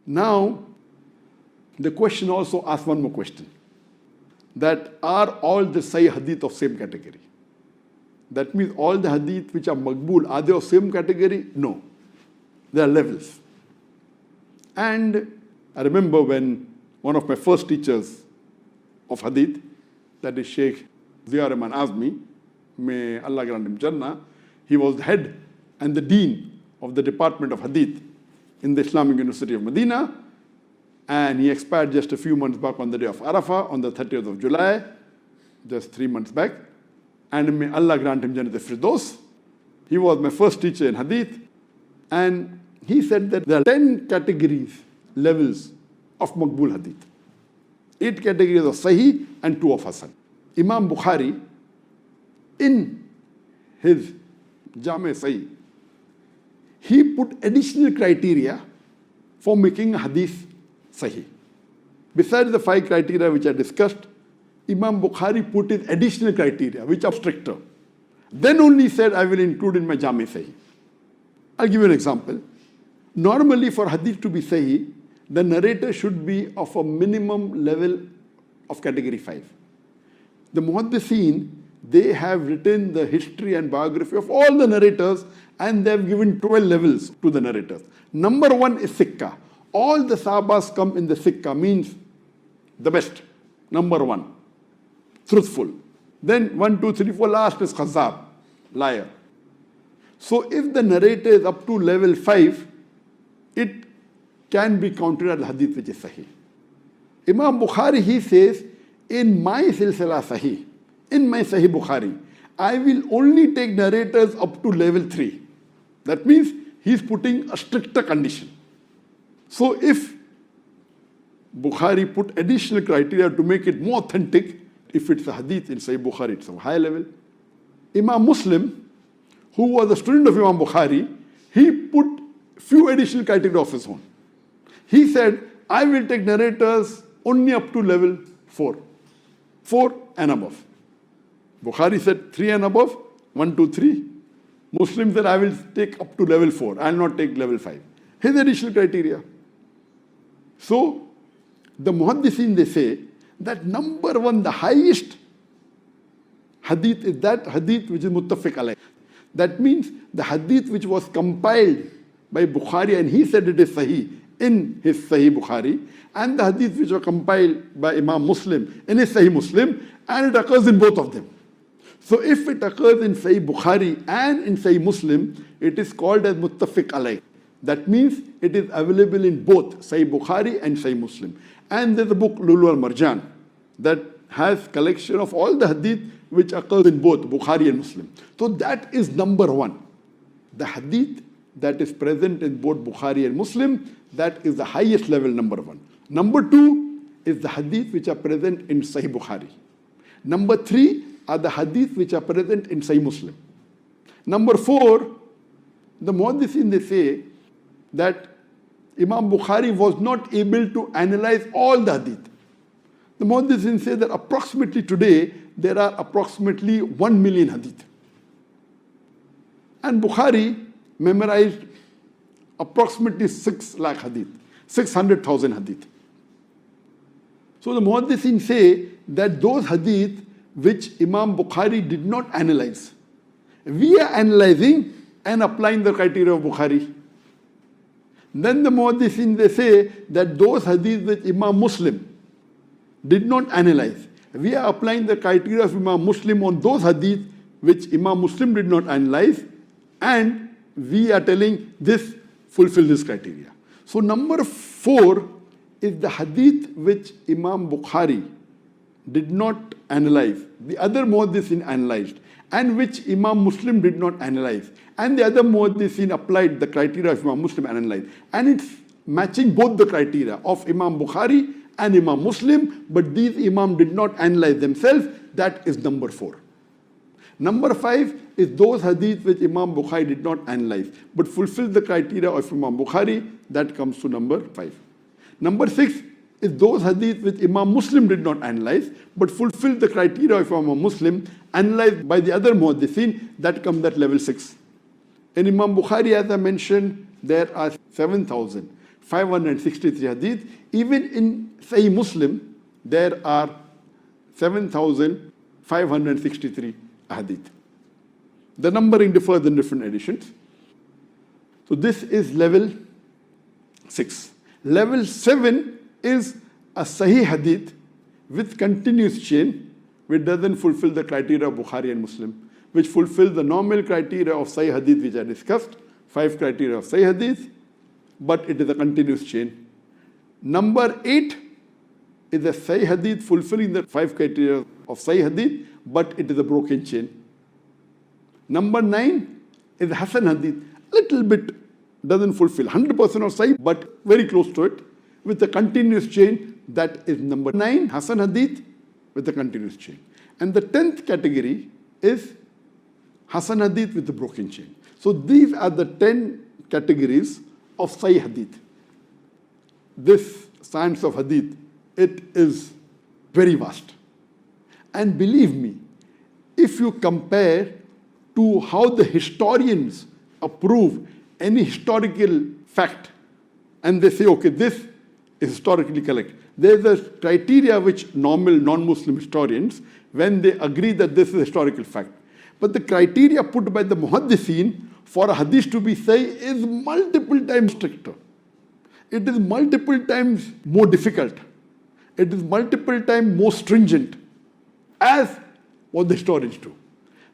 Now, the question also asks one more question. That are all the Sahih Hadith of same category? That means all the Hadith which are Maqbool, are they of same category? No. There are levels. And I remember when one of my first teachers of Hadith, that is Sheikh Zakir Naik asked me, may Allah grant him Jannah, he was the head and the dean of the Department of Hadith in the Islamic University of Medina, and he expired just a few months back on the day of Arafah, on the 30th of July, just 3 months back. And may Allah grant him Jannat al-Firdaus. He was my first teacher in Hadith, and he said that there are 10 categories, levels of Maqbool Hadith. 8 categories of Sahih and 2 of Hasan. Imam Bukhari, in his Jami Sahih, he put additional criteria for making a Hadith Sahih. Besides the 5 criteria which I discussed, Imam Bukhari put in additional criteria which are stricter. Then only said, I will include in my Jami Sahih. I'll give you an example. Normally for Hadith to be Sahih, the narrator should be of a minimum level of category 5. The Muhaddithin, they have written the history and biography of all the narrators, and they have given 12 levels to the narrators. Number 1 is Sikka. All the Sahabas come in the Sikka, means the best. Number 1, truthful. Then 1, 2, 3, 4, last is Khazzab, liar. So if the narrator is up to level 5, it can be counted as Hadith which is Sahih. Imam Bukhari, he says, in my Silsila Sahih, in my Sahih Bukhari, I will only take narrators up to level 3. That means he is putting a stricter condition. So if Bukhari put additional criteria to make it more authentic, if it's a Hadith in Sahih Bukhari, it's a high level. Imam Muslim, who was a student of Imam Bukhari, he put few additional criteria of his own. He said, I will take narrators only up to level 4. 4 and above. Bukhari said 3 and above, 1, 2, 3. Muslim said, I will take up to level 4. I will not take level 5. His additional criteria. So, the Muhaddithin, they say that number 1, the highest Hadith is that Hadith which is Muttafiq alayh. That means the Hadith which was compiled by Bukhari and he said it is Sahih in his Sahih Bukhari, and the Hadith which were compiled by Imam Muslim in his Sahih Muslim, and it occurs in both of them. So if it occurs in Sahih Bukhari and in Sahih Muslim, it is called as Muttafiq alayh. That means it is available in both Sahih Bukhari and Sahih Muslim. And there's a book, Lulu al-Marjan, that has collection of all the Hadith which occurs in both Bukhari and Muslim. So that is number 1. The Hadith that is present in both Bukhari and Muslim, that is the highest level, number 1. Number 2 is the Hadith which are present in Sahih Bukhari. Number 3 are the Hadith which are present in Sahih Muslim. Number 4, the Muhaddithin, they say that Imam Bukhari was not able to analyze all the Hadith. The Muhaddithin say that approximately today, there are approximately 1 million Hadith. And Bukhari memorized approximately 6 lakh Hadith, 600,000 Hadith. So the Muhaddithin say that those Hadith which Imam Bukhari did not analyze, we are analyzing and applying the criteria of Bukhari. Then the Muhaddithin, they say that those Hadith which Imam Muslim did not analyze, we are applying the criteria of Imam Muslim on those Hadith which Imam Muslim did not analyze, and we are telling this fulfill this criteria. So number 4 is the Hadith which Imam Bukhari did not analyze, the other Muhaddithin analyzed, and which Imam Muslim did not analyze, and the other Muhaddithin applied the criteria of Imam Muslim and analyzed. And it's matching both the criteria of Imam Bukhari and Imam Muslim, but these Imam did not analyze themselves. That is number 4. Number 5 is those Hadith which Imam Bukhari did not analyze, but fulfill the criteria of Imam Bukhari. That comes to number 5. Number 6 is those Hadith which Imam Muslim did not analyze, but fulfill the criteria of Imam Muslim, analyzed by the other Muhaddithin. That comes at level 6. In Imam Bukhari, as I mentioned, there are 7,000. 563 hadith. Even in Sahih Muslim, there are 7,563 hadith. The numbering differs in different editions. So this is level 6. Level 7 is a Sahih hadith with continuous chain, which doesn't fulfill the criteria of Bukhari and Muslim, which fulfills the normal criteria of Sahih hadith which I discussed, 5 criteria of Sahih hadith, but it is a continuous chain. Number 8 is a Sahih hadith fulfilling the 5 criteria of Sahih hadith, but it is a broken chain. Number 9 is a Hasan hadith, little bit doesn't fulfill 100% of Sahih, but very close to it, with a continuous chain. That is number 9, Hasan hadith with a continuous chain. And the 10th category is Hasan hadith with the broken chain. So these are the 10 categories of Sahih hadith. This science of hadith, it is very vast. And believe me, if you compare to how the historians approve any historical fact, and they say, okay, this is historically correct. There's a criteria which normal non-Muslim historians, when they agree that this is a historical fact. But the criteria put by the muhaddithin for a hadith to be sahih is multiple times stricter. It is multiple times more difficult. It is multiple times more stringent, as what the historians do.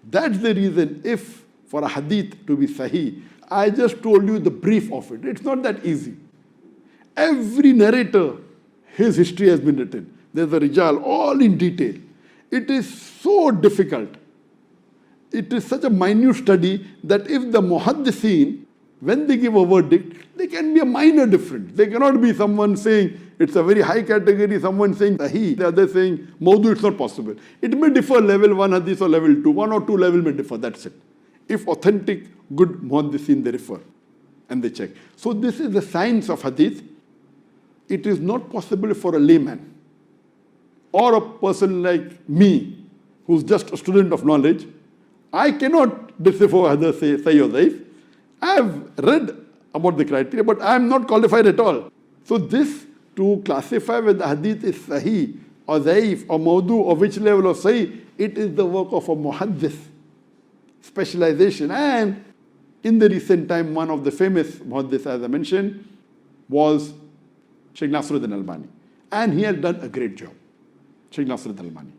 That's the reason if for a hadith to be sahih, I just told you the brief of it. It's not that easy. Every narrator, his history has been written. There's a rijal, all in detail. It is so difficult. It is such a minute study that if the muhaddithin, when they give a verdict, there can be a minor difference. There cannot be someone saying it's a very high category, someone saying sahih, the other saying mawdu. It's not possible. It may differ level 1 hadith or level 2. 1 or 2 level may differ, that's it. If authentic, good muhaddithin, they refer and they check. So this is the science of hadith. It is not possible for a layman or a person like me, who's just a student of knowledge. I cannot decipher whether say or daif. I have read about the criteria, but I am not qualified at all. So this, to classify whether the hadith is sahih or daif or mawdu or which level of sahih, it is the work of a muhaddith, specialization. And in the recent time, one of the famous muhaddiths, as I mentioned, was Sheikh Nasruddin Albani. And he has done a great job, Sheikh Nasruddin Albani.